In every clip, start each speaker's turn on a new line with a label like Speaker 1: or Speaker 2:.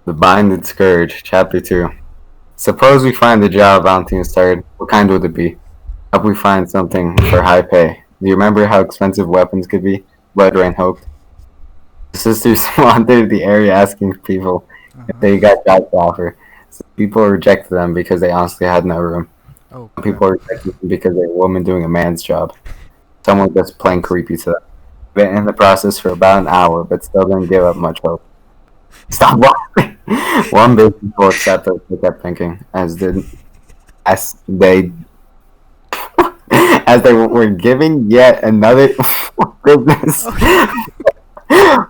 Speaker 1: The Binded Scourge, Chapter 2. Suppose we find the job Valentina started. What kind would it be? Hope we find something for high pay. Do you remember how expensive weapons could be? Blood Rain hoped. The sisters wandered the area asking people if
Speaker 2: Uh-huh.
Speaker 1: they got jobs to offer. Some people rejected them because they honestly had no room.
Speaker 2: Oh,
Speaker 1: Some
Speaker 2: crap.
Speaker 1: people rejected them because they're a woman doing a man's job. Someone just plain creepy to them. Been in the process for about an hour, but still didn't give up much hope. Stop laughing. One big people accepted. They kept thinking, as they as they were giving yet another business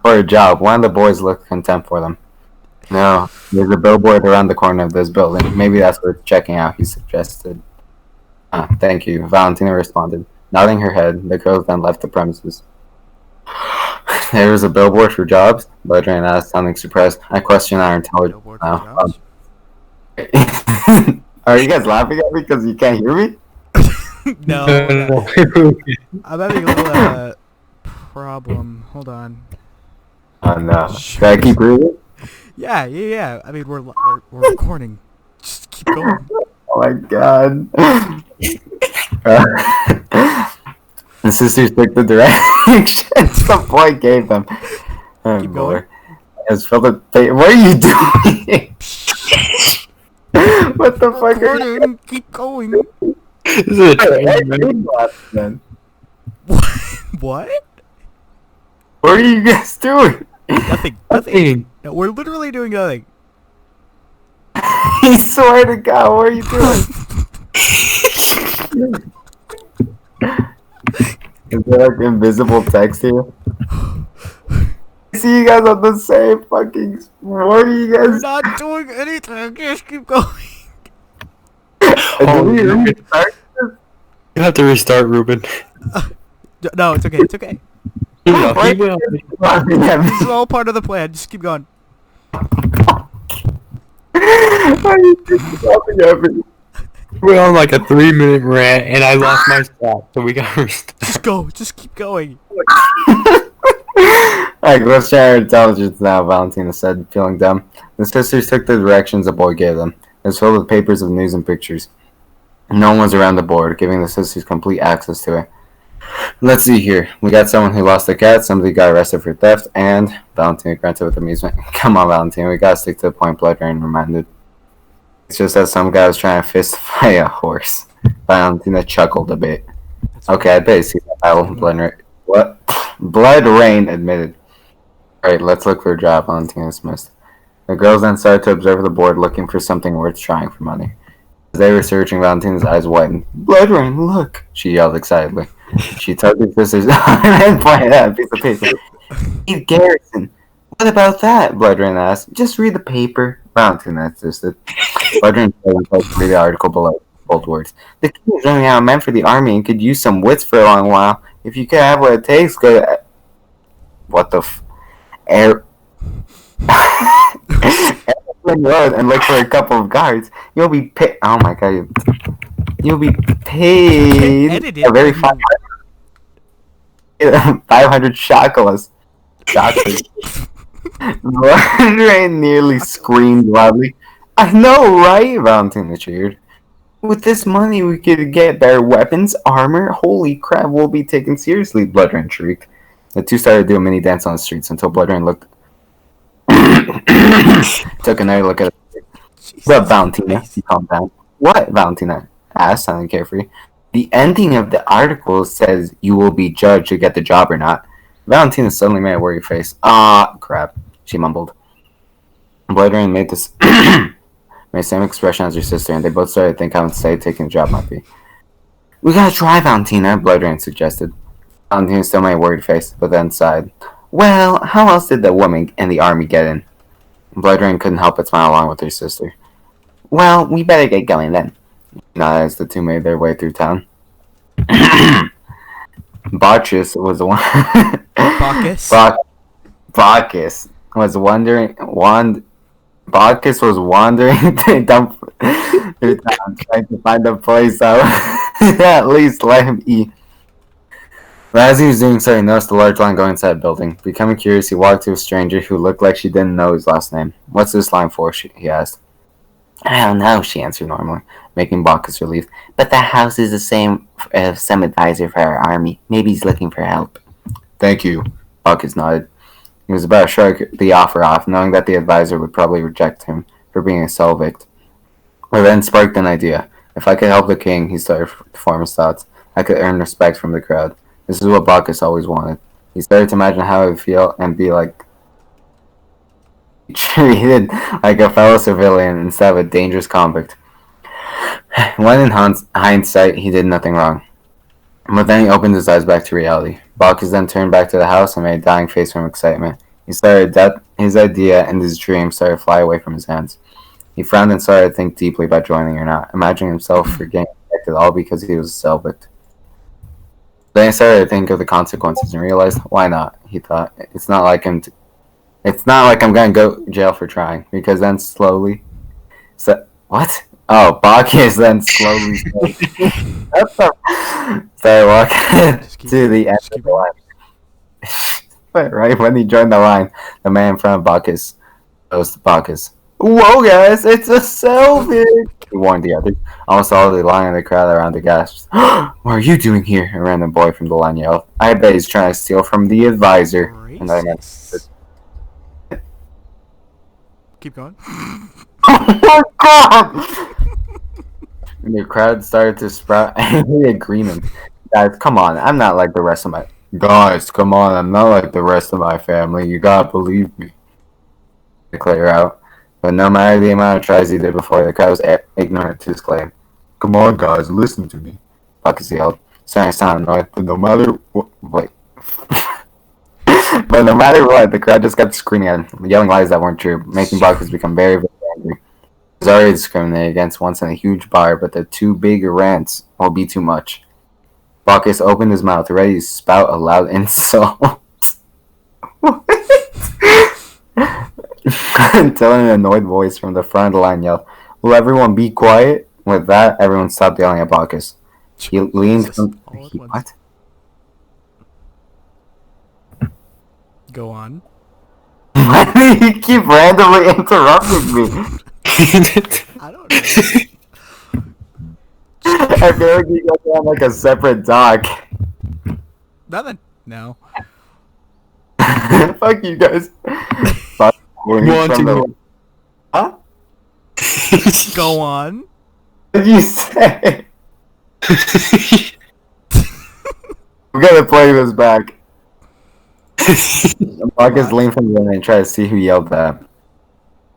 Speaker 1: or a job. One of the boys looked content for them. No, there's a billboard around the corner of this building. Maybe that's worth checking out, he suggested. Thank you, Valentina responded. Nodding her head, the girls then left the premises. There was a billboard for jobs? Beltran asked, sounding surprised. I question our intelligence
Speaker 2: Billboard for
Speaker 1: now.
Speaker 2: jobs?
Speaker 1: Are you guys laughing at me because you can't hear me?
Speaker 2: No,
Speaker 3: No.
Speaker 2: I'm having a little problem. Hold on.
Speaker 1: Oh no. Should I keep reading?
Speaker 2: Yeah. I mean, we're recording. Just keep going.
Speaker 1: Oh my god. The sisters took the directions the boy gave them. Oh,
Speaker 2: Keep going.
Speaker 1: As for the what are you doing? What the fuck are you
Speaker 2: Recording. Keep going.
Speaker 3: This is a train wreck.
Speaker 1: doing?
Speaker 2: What?
Speaker 1: What are you guys doing?
Speaker 2: Nothing.
Speaker 3: Nothing.
Speaker 2: No, we're literally doing nothing.
Speaker 1: I swear to God, what are you doing? Is there like invisible text here? I see you guys on the same fucking. What are you
Speaker 2: We're
Speaker 1: guys?
Speaker 2: not doing anything. Just keep going.
Speaker 1: Did we restart this?
Speaker 3: You have to restart, Ruben.
Speaker 2: No, it's okay. It's okay.
Speaker 3: No,
Speaker 1: Why
Speaker 3: he will.
Speaker 1: are you laughing at
Speaker 2: This is
Speaker 1: me?
Speaker 2: all part of the plan. Just keep going.
Speaker 1: Why are you just laughing at me?
Speaker 3: We're on like a 3-minute rant, and I lost my stop, so we gotta restart.
Speaker 2: Just go. Just keep going.
Speaker 1: Alright, let's try our intelligence now, Valentina said, feeling dumb. The sisters took the directions the boy gave them. It was filled with papers of news and pictures. No one was around the board, giving the sisters complete access to it. Let's see here. We got someone who lost a cat, somebody got arrested for theft, and Valentina grunted with amusement. Come on, Valentina, we gotta stick to the point, Blood Rain reminded. It's just that some guy was trying to fist fight a horse. Valentina chuckled a bit. Okay, I bet you see that battle. Blood Rain admitted. Alright, let's look for a job, Valentina dismissed. The girls then started to observe the board, looking for something worth trying for money. As they were searching, Valentina's eyes widened. Blood Rain, look! She yelled excitedly. She tugged her sister's arm and pointed at a piece of paper. Steve Garrison! What about that? Blood Rain asked. Just read the paper. Valentina insisted. Blood Rain tried to read the article below. Bold words. The king is running out of men for the army and could use some wits for a long while. If you could have what it takes, go to... What the f... Air... Road and look for a couple of guards. You'll be paid. Oh my god! You'll be paid
Speaker 2: Edit it.
Speaker 1: a very 500 shakalas. Rain nearly screamed loudly. I know, right? Valentina cheered. With this money, we could get better weapons, armor. Holy crap, we'll be taken seriously. Bloodrain shrieked. The two started to do a mini dance on the streets until Bloodrain looked. Took another look at it. What, Valentina? He calmed down. What, Valentina asked, sounding carefree. The ending of the article says you will be judged to get the job or not. Valentina suddenly made a worried face. Ah, crap, she mumbled. Bloodrain made this made the same expression as her sister, and they both started to think how unsafe taking the job might be. We gotta try, Valentina, Bloodrain suggested. Valentina still made a worried face, but then sighed. Well, how else did the woman and the army get in? Bloodrain couldn't help but smile along with her sister. Well, we better get going then. Not as the two made their way through town. Bacchus was the one.
Speaker 2: Bacchus?
Speaker 1: Bacchus was wandering. Bacchus was wandering through town, trying to find a place that would at least let him eat. But as he was doing so, he noticed a large line going inside the building. Becoming curious, he walked to a stranger who looked like she didn't know his last name. "What's this line for?" he asked. "I don't know," she answered normally, making Bacchus relieved. "But the house is the same as some advisor for our army. Maybe he's looking for help." "Thank you," Bacchus nodded. He was about to shrug the offer off, knowing that the advisor would probably reject him for being a Selvict. But then sparked an idea. If I could help the king, he started to form his thoughts, I could earn respect from the crowd. This is what Bacchus always wanted. He started to imagine how it would feel and be like treated like a fellow civilian instead of a dangerous convict. When in hindsight, he did nothing wrong. But then he opened his eyes back to reality. Bacchus then turned back to the house and made a dying face from excitement. He started his idea and his dream started to fly away from his hands. He frowned and started to think deeply about joining or not, imagining himself for getting rejected all because he was a Selvigt. Then he started to think of the consequences and realized, why not? He thought, it's not like I'm gonna go to jail for trying. Because then slowly, what? Oh, Bacchus then slowly started walking to the end of the line. But right when he joined the line, the man in front of Bacchus goes to Bacchus. "Whoa, guys, it's a selfie!" He warned the others. Almost all of the line in the crowd around the gasped. "What are you doing here?" A random boy from the line yelled. "I bet he's trying to steal from the advisor." And I meant,
Speaker 2: Keep going.
Speaker 1: "Oh my god!" And the crowd started to sprout angry agreement. "Guys, come on, I'm not like the rest of my... Guys, come on, I'm not like the rest of my family. You gotta believe me." To clear out. But no matter the amount of tries he did before, the crowd was ignorant to his claim. "Come on, guys, listen to me," Bacchus yelled, starting to sound annoyed. But no matter what... Wait. But no matter what, the crowd just kept screaming at him, yelling lies that weren't true, making Bacchus become very, very angry. He was already discriminated against once in a huge bar, but the two big rants will be too much. Bacchus opened his mouth, ready to spout a loud insult. Until an annoyed voice from the front of the line yelled, "Will everyone be quiet?" With that, everyone stopped yelling at Bacchus. He leaned from... What?
Speaker 2: Go on.
Speaker 1: Why do you keep randomly interrupting me?
Speaker 2: I don't know.
Speaker 1: I feel like you guys are on like a separate dock.
Speaker 2: Nothing. No.
Speaker 1: Fuck you guys. Fuck. Huh?
Speaker 2: Go on.
Speaker 1: What did you say? I'm gonna play this back. Marcus leaned from the window and tried to see who yelled that.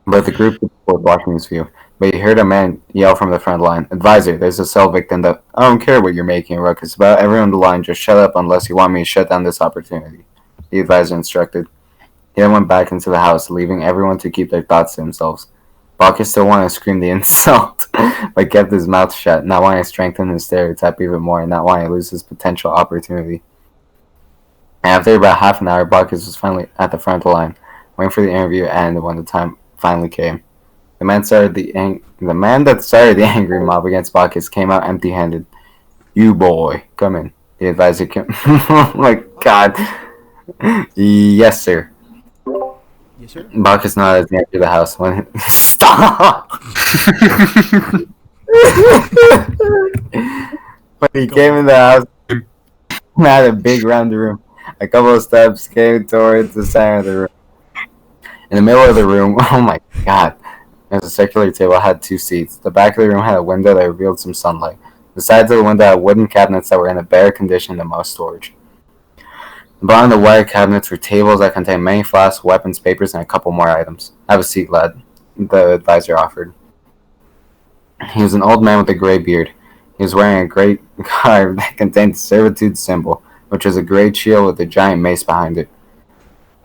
Speaker 1: But the group was watching his view. But he heard a man yell from the front line, "Advisor, there's a Selvict in the... I don't care what you're making a ruckus about. Everyone on the line, just shut up unless you want me to shut down this opportunity," the advisor instructed. He then went back into the house, leaving everyone to keep their thoughts to themselves. Bacchus still wanted to scream the insult, but kept his mouth shut, not wanting to strengthen his stereotype even more, and not wanting to lose his potential opportunity. After about half an hour, Bacchus was finally at the front of the line, waiting for the interview to end when the time finally came. The man that started the angry mob against Bacchus came out empty-handed. "You boy, come in." The advisor came. Oh my god. "Yes, sir."
Speaker 2: Yes, sir.
Speaker 1: Bacchus nodded as he entered the house. Stop! When he came in the house, he had a big round room. A couple of steps came towards the center of the room. In the middle of the room, oh my god, there was a circular table that had two seats. The back of the room had a window that revealed some sunlight. The sides of the window had wooden cabinets that were in a bare condition and most storage. Behind the wire cabinets were tables that contained many flasks, weapons, papers, and a couple more items. "Have a seat, lad," the advisor offered. He was an old man with a gray beard. He was wearing a great garb that contained the servitude symbol, which was a great shield with a giant mace behind it.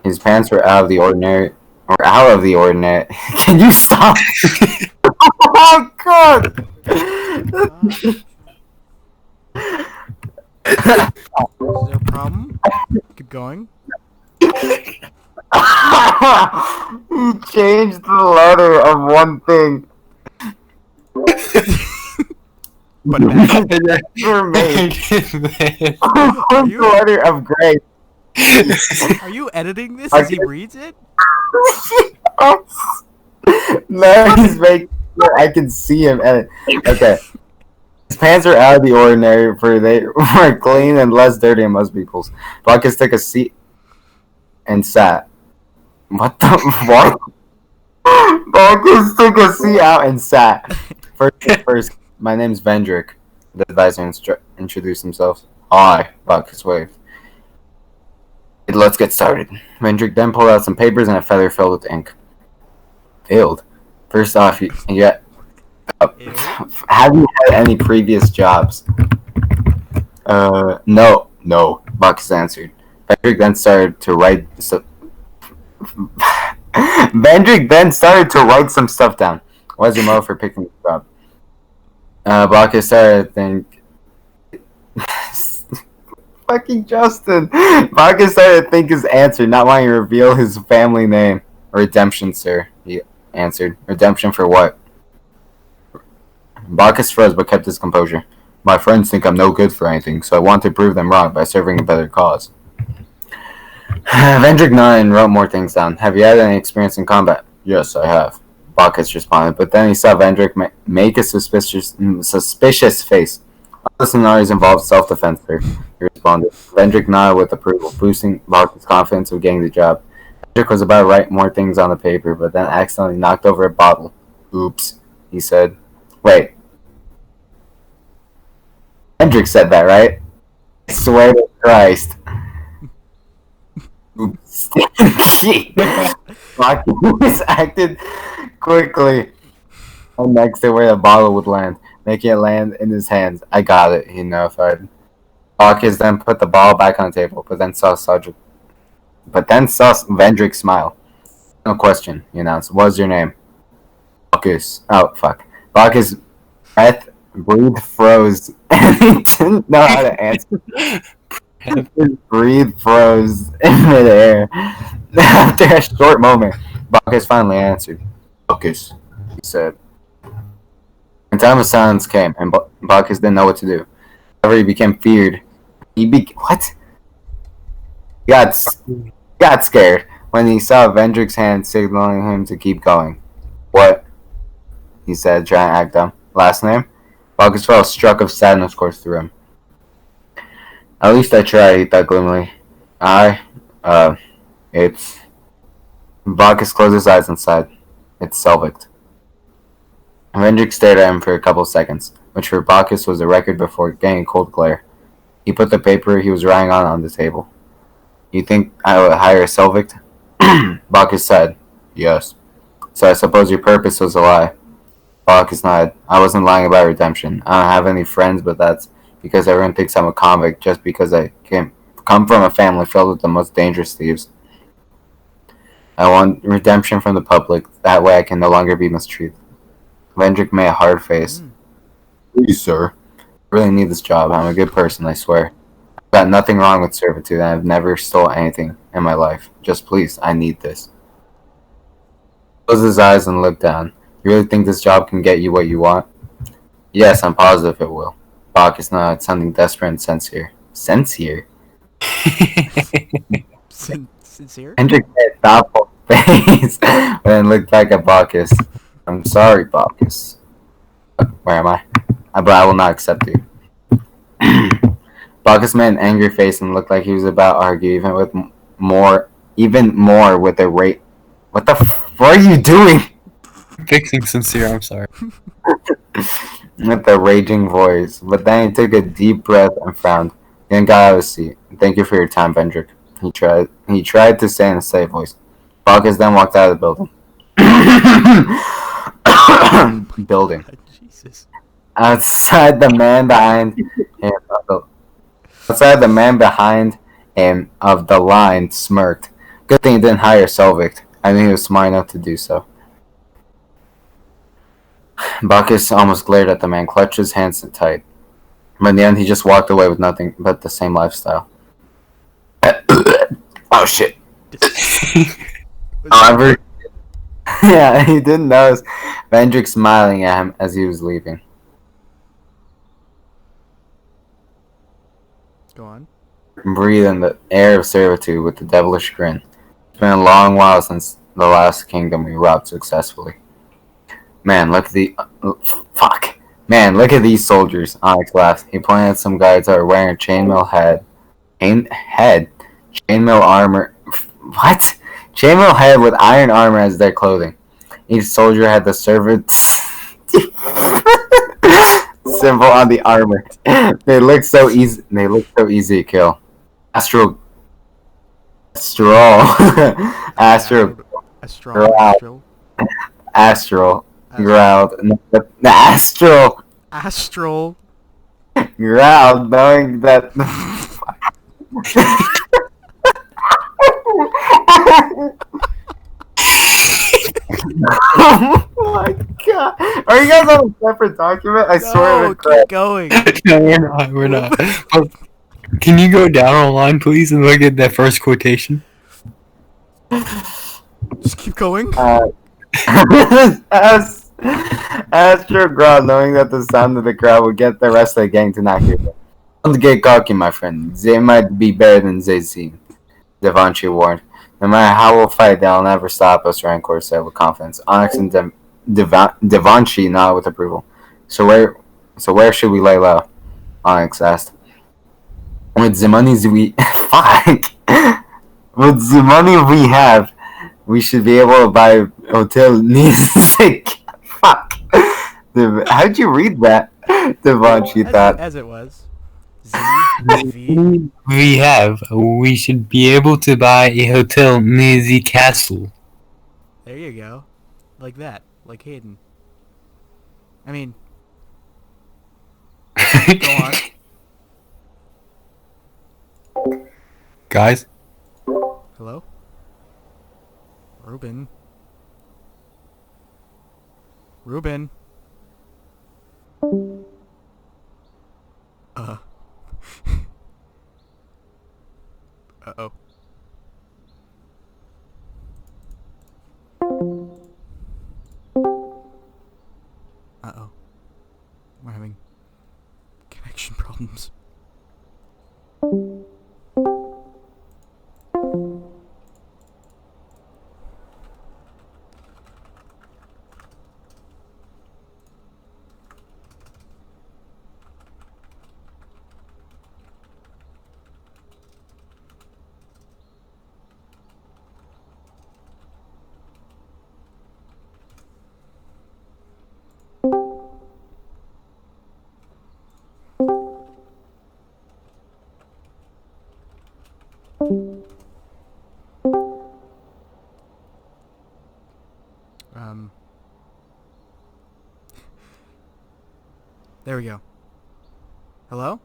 Speaker 1: His pants were out of the ordinary. Can you stop? Oh god!
Speaker 2: Is there a problem? Keep going.
Speaker 1: He changed the letter of one thing.
Speaker 2: Put it back.
Speaker 1: Were made.
Speaker 2: Are you-
Speaker 1: The letter of grace.
Speaker 2: Are you editing this as he reads it?
Speaker 1: No, he's making sure I can see him edit. Okay. His pants are out of the ordinary, for they were clean and less dirty than most people's. Bacchus took a seat and sat. What the what? Bacchus took a seat out and sat. First, my name's Vendrick. The advisor introduced himself. Hi, Bacchus waved. Let's get started. Vendrick then pulled out some papers and a feather filled with ink. Filled? First off, have you had any previous jobs? No, Bacchus answered. Vendrick then started to write some stuff down. What's your motive for picking this up? Bacchus started to think. Fucking Justin! Bacchus started to think his answer, not wanting to reveal his family name. Redemption, sir, he answered. Redemption for what? Bacchus froze but kept his composure. My friends think I'm no good for anything, so I want to prove them wrong by serving a better cause. Vendrick nodded and wrote more things down. Have you had any experience in combat? Yes, I have. Bacchus responded, but then he saw Vendrick make a suspicious face. All the scenarios involved self-defense, sir, he responded. Vendrick nodded with approval, boosting Bacchus' confidence of getting the job. Vendrick was about to write more things on the paper, but then accidentally knocked over a bottle. Oops, he said. Wait. Vendrick said that, right? I swear to Christ. Oops. Bacchus acted quickly and next to where the bottle would land, making it land in his hands. I got it, he notified. Bacchus then put the ball back on the table, but then saw Vendrick smile. No question, he announced. What's your name? Bacchus. Oh, fuck. Bacchus' breath froze, and he didn't know how to answer. His breath froze in midair. After a short moment, Bacchus finally answered. Bacchus, he said. A time of silence came, and Bacchus didn't know what to do. However, he became feared. What? He got scared when he saw Vendrick's hand signaling him to keep going. What? He said, trying to act dumb. Last name? Bacchus felt a struck of sadness course through him. At least I tried, he thought gloomily. It's... Bacchus closed his eyes and sighed. It's Selvigt. Vendrick stared at him for a couple seconds, which for Bacchus was a record before getting a cold glare. He put the paper he was writing on the table. You think I would hire a Selvigt? Bacchus said, yes. So I suppose your purpose was a lie. Bacchus nodded. I wasn't lying about redemption. I don't have any friends, but that's because everyone thinks I'm a convict just because I come from a family filled with the most dangerous thieves. I want redemption from the public. That way I can no longer be mistreated. Vendrick made a hard face. Please, sir. I really need this job. I'm a good person, I swear. I've got nothing wrong with servitude, and I've never stole anything in my life. Just please, I need this. He closed his eyes and looked down. You really think this job can get you what you want? Yes, I'm positive it will. Bacchus nodded, sounding desperate and sincere. Sincere?
Speaker 2: Sincere?
Speaker 1: Hendrik made a thoughtful face, and then looked back at Bacchus. I'm sorry, Bacchus. Where am I? But I will not accept you. Bacchus made an angry face and looked like he was about to argue, even more with a rate. What the what are you doing?
Speaker 3: Fixing sincere, I'm sorry.
Speaker 1: With a raging voice, but then he took a deep breath and frowned. Then got out of his seat. Thank you for your time, Vendrick. He tried to say in a steady voice. Bacchus then walked out of the building.
Speaker 2: Jesus.
Speaker 1: Outside, the man behind him of the line smirked. Good thing he didn't hire Selvigt. I knew he was smart enough to do so. Bacchus almost glared at the man, clutched his hands tight. But in the end, he just walked away with nothing but the same lifestyle. Oh, shit. However, yeah, he didn't notice Vendrick smiling at him as he was leaving.
Speaker 2: Go on.
Speaker 1: Breathe in the air of servitude with a devilish grin. It's been a long while since the last kingdom we robbed successfully. Man, look at the... fuck. Man, look at these soldiers. Onyx laughed. He pointed at some guys that were wearing chainmail chainmail armor... What? Chainmail head with iron armor as their clothing. Each soldier had the servant symbol on the armor. They look so easy. They look so easy to kill. Astral. Astral. Growled.
Speaker 2: Astral.
Speaker 1: Growled, knowing that. Oh my god! Are you guys on a separate document? I swear to
Speaker 2: keep going.
Speaker 3: No, we're not. Oh, can you go down online, please, and look at that first quotation?
Speaker 2: Just keep going.
Speaker 1: Astro growled, knowing that the sound of the crowd would get the rest of the gang to not hear them. Don't get cocky, my friend. They might be better than they seem, Devanchi warned. No matter how we'll fight, they'll never stop us, Rancor said with confidence. Onyx and Devanchi nodded with approval. So where should we lay low? Onyx asked. With the money we with the money we have, we should be able to buy a hotel Nizik. Fuck. How'd you read that? Devanchi thought.
Speaker 2: As it was.
Speaker 3: We should be able to buy a hotel near the castle.
Speaker 2: There you go. Like that. Like Hayden. I mean... Go on.
Speaker 3: Guys?
Speaker 2: Hello? Ruben? Ruben? Uh-oh. Uh-oh. We're having connection problems. There we go. Hello?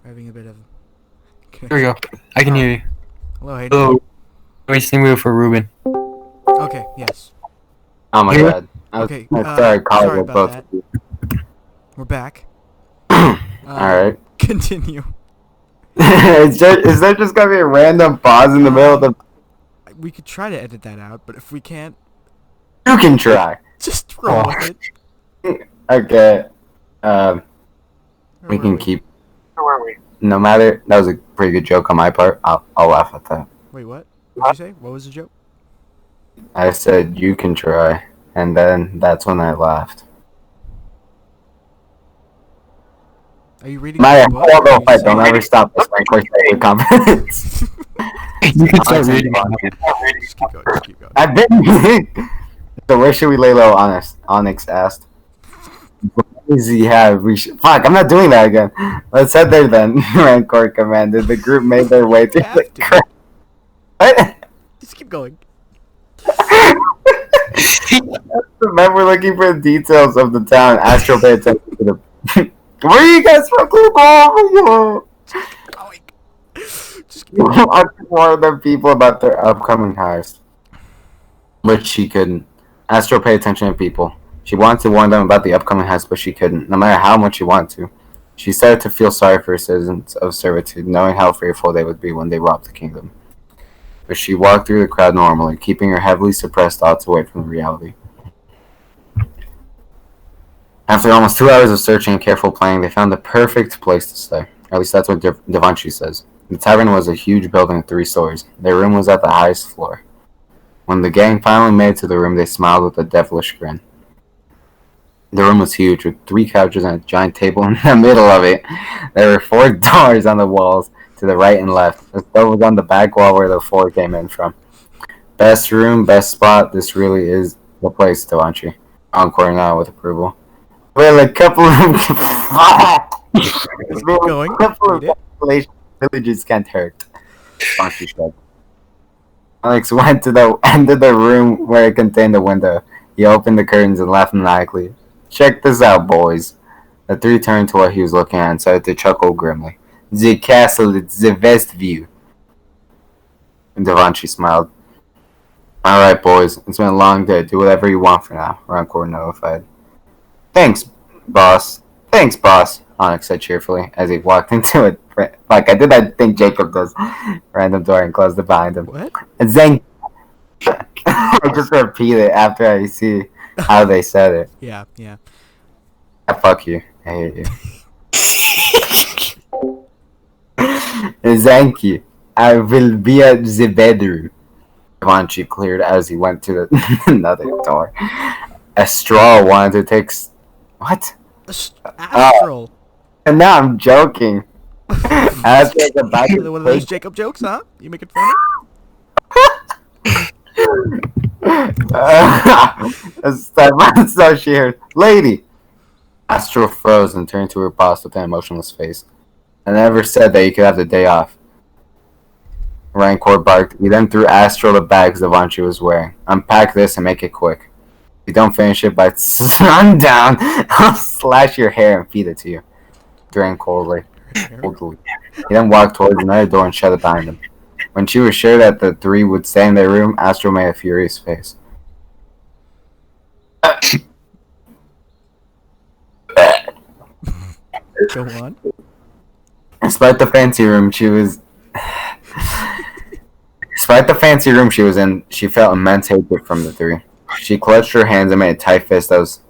Speaker 2: Having a bit of...
Speaker 3: There we go. I can hear you.
Speaker 2: Hello, Hayden.
Speaker 3: Hello. Wasting wheel for Ruben.
Speaker 2: Okay, yes.
Speaker 1: Oh my god.
Speaker 2: Okay,
Speaker 1: sorry
Speaker 2: sorry
Speaker 1: with
Speaker 2: about
Speaker 1: both.
Speaker 2: that. We're back.
Speaker 1: Alright.
Speaker 2: Continue.
Speaker 1: Is there just gonna be a random pause in the middle of the...
Speaker 2: We could try to edit that out, but if we can't...
Speaker 1: You can try.
Speaker 2: Just roll with it.
Speaker 1: Okay.
Speaker 2: Where
Speaker 1: We
Speaker 2: were
Speaker 1: can keep... Where were we? No matter... That was a pretty good joke on my part. I'll laugh at that.
Speaker 2: Wait, what? What did you say? What was the joke?
Speaker 1: I said, you can try. And then that's when I laughed.
Speaker 2: Are you reading
Speaker 1: My
Speaker 2: the book? or are you
Speaker 1: fight,
Speaker 2: saying-
Speaker 1: don't ever stop this my course with confidence.
Speaker 3: You can start reading.
Speaker 2: Just keep going, just keep going.
Speaker 1: I've been... So where should we lay low, Onyx asked. What does he have? Fuck, I'm not doing that again. Let's head there then, Rancor commanded. The group made their way through
Speaker 2: Have
Speaker 1: the
Speaker 2: to.
Speaker 1: crowd. What?
Speaker 2: Just keep going.
Speaker 1: Remember looking for the details of the town. Astro paid attention to the. Where are you guys from?
Speaker 2: Going. Just keep going.
Speaker 1: I warned the people about their upcoming heist, but she couldn't. Astro paid attention to people. She wanted to warn them about the upcoming heist, but she couldn't, no matter how much she wanted to. She started to feel sorry for her citizens of servitude, knowing how fearful they would be when they robbed the kingdom. But she walked through the crowd normally, keeping her heavily suppressed thoughts away from reality. After almost 2 hours of searching and careful planning, they found the perfect place to stay. At least that's what Devanshi says. The tavern was a huge building of 3 stories. Their room was at the highest floor. When the gang finally made it to the room, they smiled with a devilish grin. The room was huge, with 3 couches and a giant table in the middle of it. There were 4 doors on the walls to the right and left. The stove was on the back wall where the 4 came in from. Best room, best spot. This really is the place, Devanshi. Encore now with approval. Well, a couple of
Speaker 2: Going.
Speaker 1: villages can't hurt. Devanshi said. Alex went to the end of the room where it contained a window. He opened the curtains and laughed maniacally. Check this out, boys. The 3 turned to what he was looking at and started to chuckle grimly. The castle, it's the best view. And Devanshi smiled. Alright, boys. It's been a long day. Do whatever you want for now. Rancor notified. Thanks, boss. Thanks, boss. Onyx said cheerfully as he walked into it. Like, I did that thing Jacob does. Random door and closed it behind him.
Speaker 2: What?
Speaker 1: And then I just repeat it after I see how they said it.
Speaker 2: Yeah, yeah.
Speaker 1: Fuck you. I hate you. Thank you. I will be at the bedroom. Devanshi cleared as he went to the another door. A straw wanted to take. What?
Speaker 2: Astral.
Speaker 1: And now I'm joking. Astral's about to
Speaker 2: One of those
Speaker 1: take.
Speaker 2: Jacob jokes, huh? You making fun
Speaker 1: So she heard, lady. Astral froze and turned to her boss with an emotionless face. I never said that you could have the day off. Rancor barked. He then threw Astral the bags Devanshi was wearing. Unpack this and make it quick. If you don't finish it by sundown, I'll slash your hair and feed it to you. Drank coldly. He then walked towards another door and shut it behind him. When she was sure that the 3 would stay in their room, Astral made a furious face.
Speaker 2: Go on.
Speaker 1: Despite the fancy room she was in, she felt immense hatred from the 3. She clutched her hands and made a tight fist that was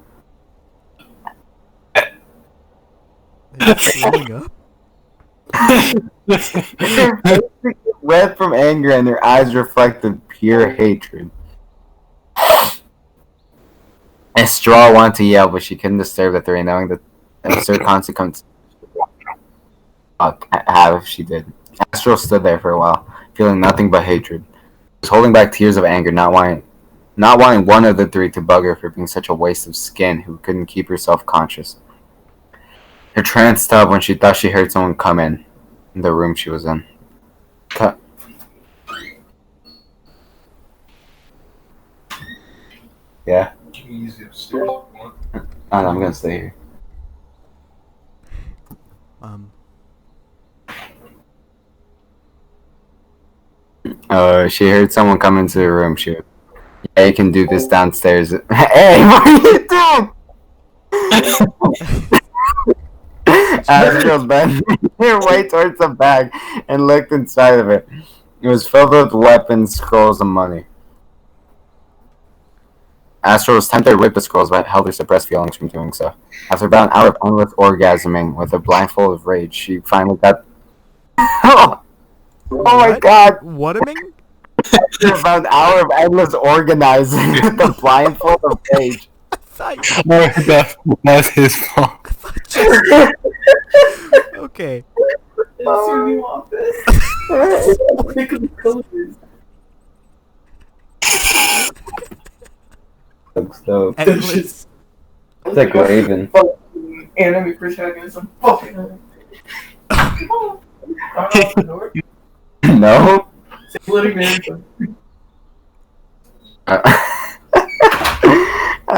Speaker 2: Standing up.
Speaker 1: red from anger and her eyes reflected pure hatred. Straw wanted to yell, but she couldn't disturb the 3, knowing the absurd consequences have if she did. Astral stood there for a while, feeling nothing but hatred. She was holding back tears of anger, not wanting one of the 3 to bug her for being such a waste of skin who couldn't keep herself conscious. Her trance stopped when she thought she heard someone come in the room she was in. Cut. Yeah? Oh, no, I'm gonna stay here. She heard someone come into the room. Yeah, you can do this downstairs. Hey, what are you doing? Astral bent her way towards the bag and looked inside of it. It was filled with weapons, scrolls, and money. Astral was tempted to rip the scrolls, but held her suppressed feelings from doing so. After about an hour of endless orgasming with a blindfold of rage, she finally got. Oh my god!
Speaker 2: Whataming?
Speaker 1: After about an hour of endless organizing with the blindfold of rage.
Speaker 3: That's his fault.
Speaker 2: Okay.
Speaker 1: Endless. It's like Raven.
Speaker 4: Enemy protagonism. Fucking.
Speaker 1: No?
Speaker 4: Living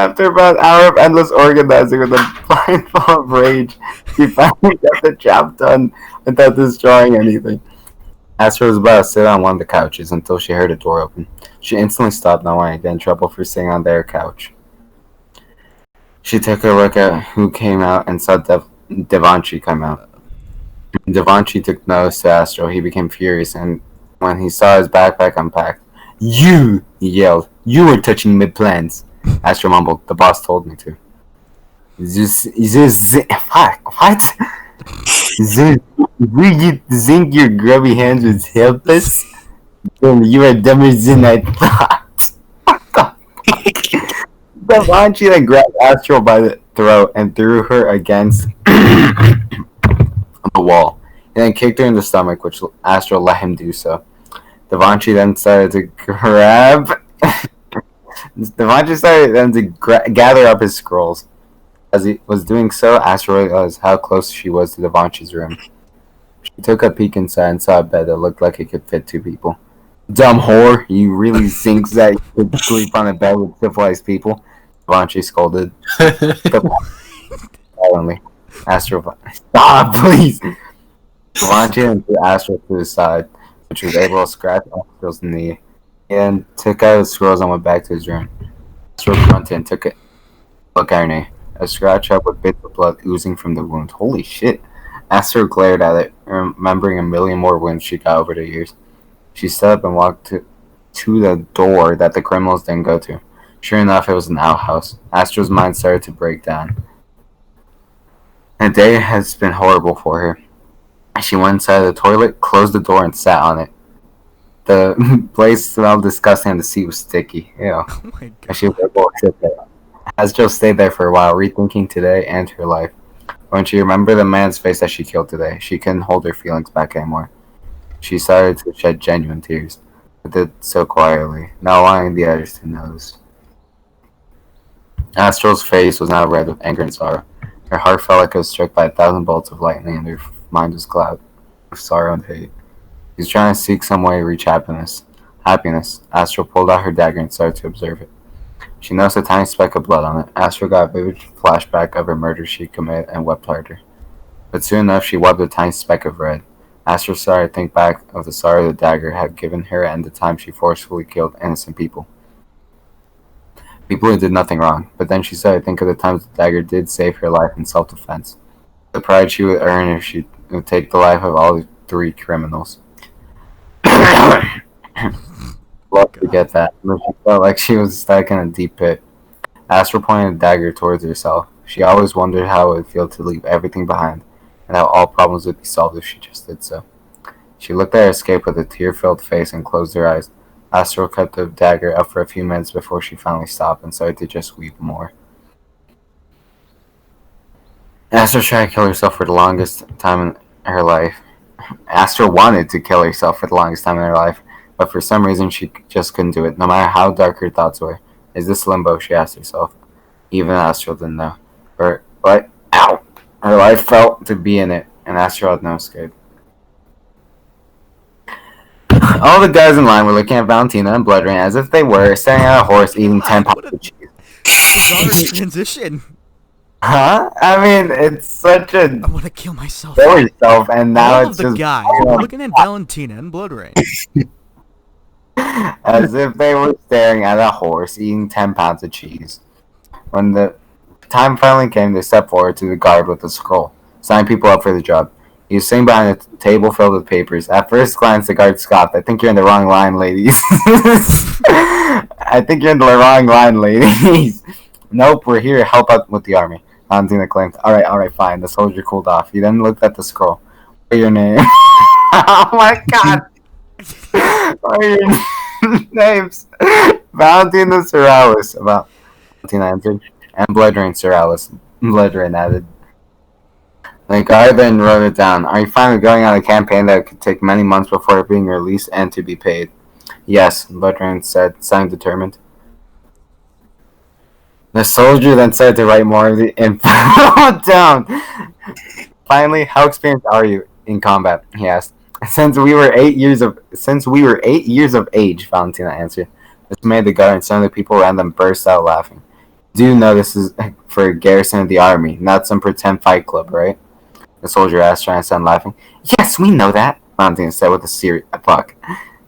Speaker 1: After about an hour of endless organizing with a mind full of rage, she finally got the job done without destroying anything. Astro was about to sit on one of the couches until she heard a door open. She instantly stopped, not wanting to get in trouble for sitting on their couch. She took a look at who came out and saw Devanchi come out. Devanchi took notice to Astro. He became furious, and when he saw his backpack unpacked, "You!" he yelled. "You were touching mid-plans." Astro mumbled. "The boss told me to." What? You think your grubby hands would help us? Then you are dumber than I thought. Devanchi then grabbed Astro by the throat and threw her against the wall. He then kicked her in the stomach, which Astro let him do so. Devanchi then started to gather up his scrolls. As he was doing so, Astro realized how close she was to Devanchi's room. She took a peek inside and saw a bed that looked like it could fit 2 people. "Dumb whore, you really think that you could sleep on a bed with civilized people?" Devanchi scolded. Silently. Astro, "Stop, please!" Devanchi then threw Astro to his side, which was able to scratch Astro's knee. He then took out his scrolls and went back to his room. Astro grunted and took a look at her knee. A scratch up with bits of blood oozing from the wound. Holy shit. Astro glared at it, remembering a million more wounds she got over the years. She stood up and walked to the door that the criminals didn't go to. Sure enough, it was an outhouse. Astro's mind started to break down. The day has been horrible for her. She went inside the toilet, closed the door, and sat on it. The place smelled disgusting and the seat was sticky. Ew.
Speaker 2: Oh my god.
Speaker 1: She was able to sit there. Astro stayed there for a while, rethinking today and her life. When she remembered the man's face that she killed today, she couldn't hold her feelings back anymore. She started to shed genuine tears, but did so quietly, not wanting the others to notice. Astro's face was now red with anger and sorrow. Her heart felt like it was struck by 1,000 bolts of lightning, and her mind was clouded with sorrow and hate. She was trying to seek some way to reach happiness. Astro pulled out her dagger and started to observe it. She noticed a tiny speck of blood on it. Astro got a vivid flashback of her murder she committed and wept harder. But soon enough, she wiped a tiny speck of red. Astro started to think back of the sorrow the dagger had given her and the time she forcefully killed innocent people. People who did nothing wrong, but then she started to think of the times the dagger did save her life in self-defense. The pride she would earn if she would take the life of all 3 criminals. Love to get that, but she felt like she was stuck in a deep pit. Astro pointed a dagger towards herself. She always wondered how it would feel to leave everything behind, and how all problems would be solved if she just did so. She looked at her escape with a tear-filled face and closed her eyes. Astro kept the dagger up for a few minutes before she finally stopped and started to just weep more. Astro tried to kill herself for the longest time in her life. Astro wanted to kill herself for the longest time in her life, but for some reason she just couldn't do it, no matter how dark her thoughts were. Is this limbo, she asked herself. Even Astro didn't know. But, ow! Her life felt to be in it, and Astro had no escape. All the guys in line were looking at Valentina and Blood Rain as if they were staring at a horse eating 10 pounds of cheese.
Speaker 2: Bizarre transition.
Speaker 1: Huh? I mean, it's such a...
Speaker 2: I want to kill myself.
Speaker 1: Kill yourself, and now
Speaker 2: All
Speaker 1: it's
Speaker 2: of the
Speaker 1: just...
Speaker 2: guys were looking at Valentina and Blood Rain.
Speaker 1: As if they were staring at a horse eating 10 pounds of cheese. When the time finally came, they stepped forward to the guard with a scroll, signing people up for the job. He was sitting behind a table filled with papers. At first glance, the guard scoffed. "I think you're in the wrong line, ladies." "I think you're in the wrong line, ladies." "Nope, we're here to help out with the army," Valentina claimed. Alright, fine. The soldier cooled off. He then looked at the scroll. "What are your name?" "Oh my god! What are your names?" "Valentina Seralis," Valentina answered. "And Blood Rain Seralis," Blood Rain added. The guard then wrote it down. "Are you finally going on a campaign that could take many months before being released and to be paid?" "Yes," Blood Rain said, sounding determined. The soldier then started to write more of the info down. "Finally, how experienced are you in combat?" he asked. Since we were 8 years of age," Valentina answered. This made the guard and some of the people around them burst out laughing. Do know this is for a garrison of the army, not some pretend fight club, right? The soldier asked, trying to sound laughing. Yes, we know that, Valentina said with a serious fuck.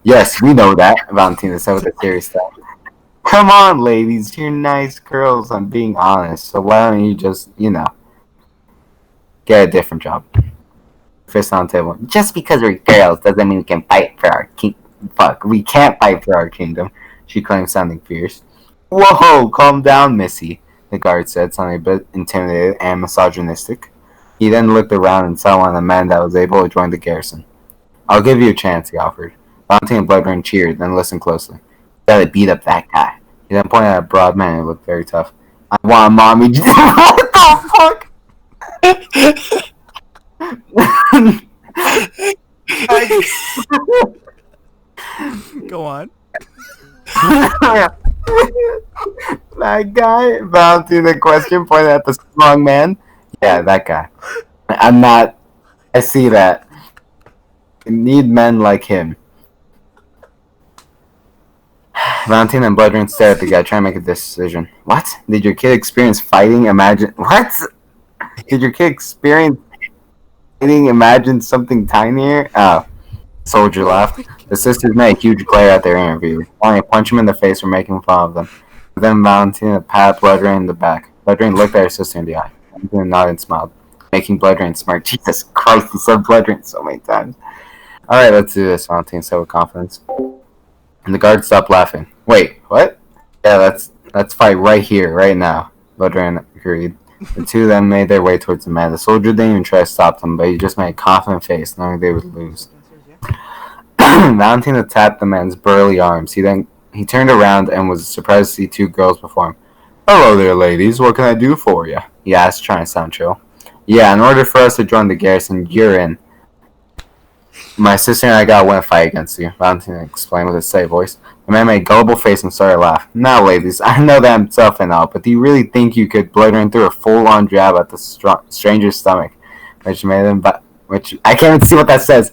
Speaker 1: Yes, we know that, Valentina said with a serious tone. Come on, ladies, you're nice girls. I'm being honest. So why don't you just, get a different job? Fist on the table. Just because we're girls doesn't mean we can fight for our king. Fuck, we can't fight for our kingdom. She claimed, sounding fierce. Whoa, calm down, Missy. The guard said, sounding a bit intimidated and misogynistic. He then looked around and saw one of the men that was able to join the garrison. I'll give you a chance, he offered. Valentine and Bloodburn cheered, then listened closely. Gotta beat up that guy. He then pointed at a broad man who looked very tough. I want mommy. What the fuck?
Speaker 2: Go on.
Speaker 1: That guy? Valentine, the question pointed at the strong man. Yeah, that guy. I'm not. I see that. We need men like him. Valentine and Bloodburn stared at the guy, trying to make a decision. What? Did your kid experience fighting? Imagine. What? Did your kid experience fighting? Imagine something tinier? Oh. Soldier laughed. The sisters made a huge glare at their interviewer, wanting to punch him in the face for making fun of them. But then Valentina pat Bloodburn in the back. Bloodburn looked at her sister in the eye. Valentina nodded and smiled, making Bloodburn smirk. Jesus Christ, he said Bloodburn so many times. Alright, let's do this, Valentina said with confidence. And the guard stopped laughing. Wait, what? Yeah, let's fight right here, right now. Bloodburn agreed. The two then made their way towards the man. The soldier didn't even try to stop them, but he just made a confident face, knowing they would lose. Valentina tapped the man's burly arms. He turned around and was surprised to see two girls before him. Hello there, ladies. What can I do for you? He asked, trying to sound chill. Yeah, in order for us to join the garrison, you're in. My sister and I gotta win a fight against you, Valentina explained with a steady voice. The man made a gullible face and started to laugh. Now, ladies, I know that I'm tough and all, but do you really think you could Bloodburn through a full-on jab at the stranger's stomach, which made him... Which I can't even see what that says.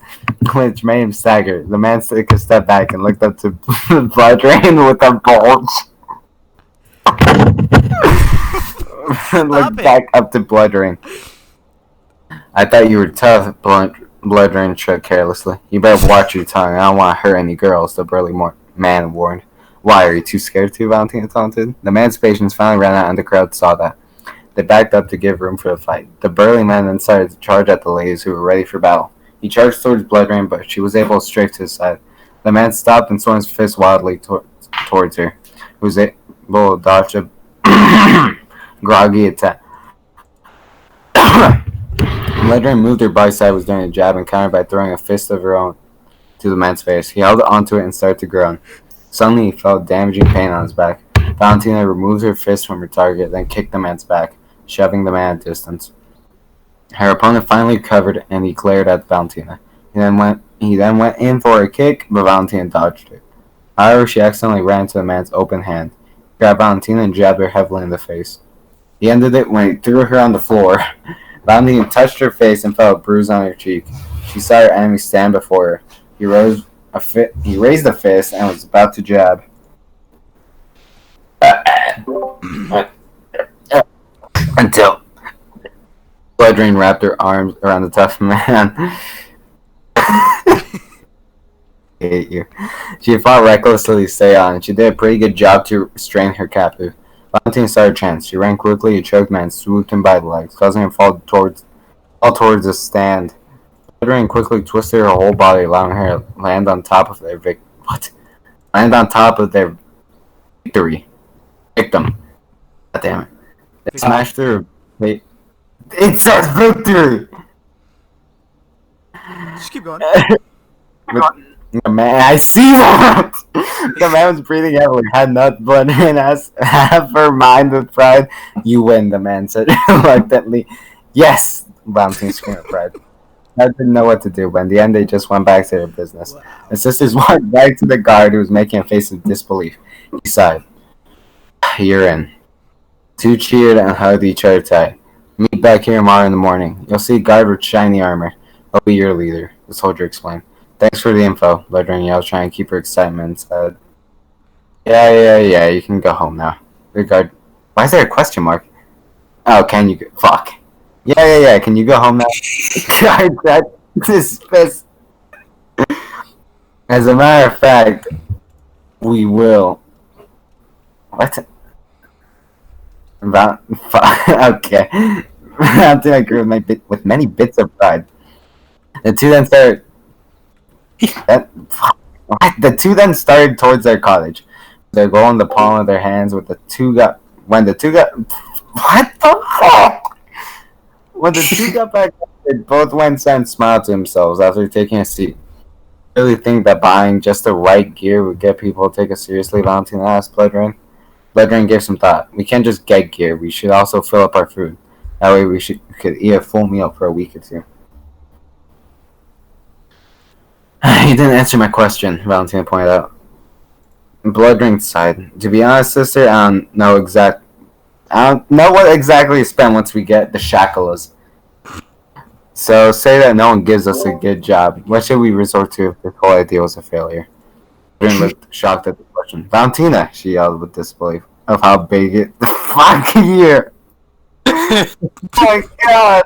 Speaker 1: Which made him stagger. The man took a step back and looked up to Bloodburn with a bulge. Looked back up to Bloodburn. I thought you were tough, Bloodburn shrugged carelessly. You better watch your tongue. I don't want to hurt any girls, the burly man warned. Why, are you too scared to? Valentina taunted. The man's patience finally ran out and the crowd saw that. They backed up to give room for the fight. The burly man then started to charge at the ladies who were ready for battle. He charged towards Bloodburn, but she was able to strafe to his side. The man stopped and swung his fist wildly towards her, who was able to dodge a groggy attack. Bloodburn moved her body sideways during a jab and countered by throwing a fist of her own to the man's face. He held onto it and started to groan. Suddenly, he felt damaging pain on his back. Valentina removed her fist from her target, then kicked the man's back, shoving the man at distance. Her opponent finally recovered, and he glared at Valentina. He then went in for a kick, but Valentina dodged it. However, she accidentally ran into the man's open hand. He grabbed Valentina and jabbed her heavily in the face. He ended it when he threw her on the floor. Valentina touched her face and felt a bruise on her cheek. She saw her enemy stand before her. He raised a fist and was about to jab. Until Bloodburn wrapped her arms around the tough man. I hate you. She fought recklessly to stay on, and she did a pretty good job to restrain her captive. Valentina saw her chance. She ran quickly, a choked man swooped him by the legs, causing him to fall towards the stand. Bloodburn quickly twisted her whole body, allowing her to land on top of their victim. God damn it. They smashed through. It says victory!
Speaker 2: Just keep going.
Speaker 1: Man, I see that! The man was breathing heavily, had not blood in us, half her mind with pride. You win, the man said reluctantly. Yes! Valentina screamed with pride. I didn't know what to do, but in the end they just went back to their business.
Speaker 2: Wow.
Speaker 1: The sisters walked back to the guard, who was making a face of disbelief. He sighed. You're in. Two cheered and hugged each other tight. Meet back here tomorrow in the morning. You'll see a guard with shiny armor. He'll be your leader, the soldier explained. Thanks for the info, Bloodburn yelled, trying to keep her excitement inside. Yeah, you can go home now. The guard Why is there a question mark? Oh, can you? Fuck. Yeah. Can you go home now? God, that this. As a matter of fact, we will. What? About okay. Until I agree with many bits of pride. The two then started. What? The two then started towards their cottage. Their goal in the palm of their hands. With the two got when the two got. What the fuck? When the two got back, they both went inside and smiled to themselves after taking a seat. I really think that buying just the right gear would get people to take us seriously, Valentina asked Blood Rain. Blood Rain gave some thought. We can't just get gear, we should also fill up our food. That way we could eat a full meal for a week or two. You didn't answer my question, Valentina pointed out. Blood Rain sighed. To be honest, sister, I don't know what exactly to spend once we get the shakalas. So say that no one gives us a good job. What should we resort to if this whole idea was a failure? Adrian looked shocked at the question. Valentina, she yelled with disbelief of how big it. Fuck you! Oh my god!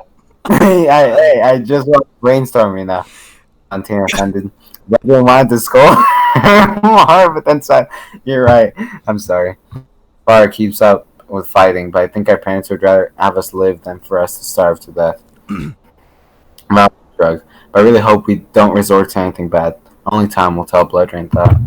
Speaker 1: I just want brainstorming now. Valentina offended. Everyone wanted to scold more, but then said, "You're right. I'm sorry." Bar keeps up with fighting, but I think our parents would rather have us live than for us to starve to death. About drugs, but I really hope we don't resort to anything bad. Only time will tell. Blood Rain thought.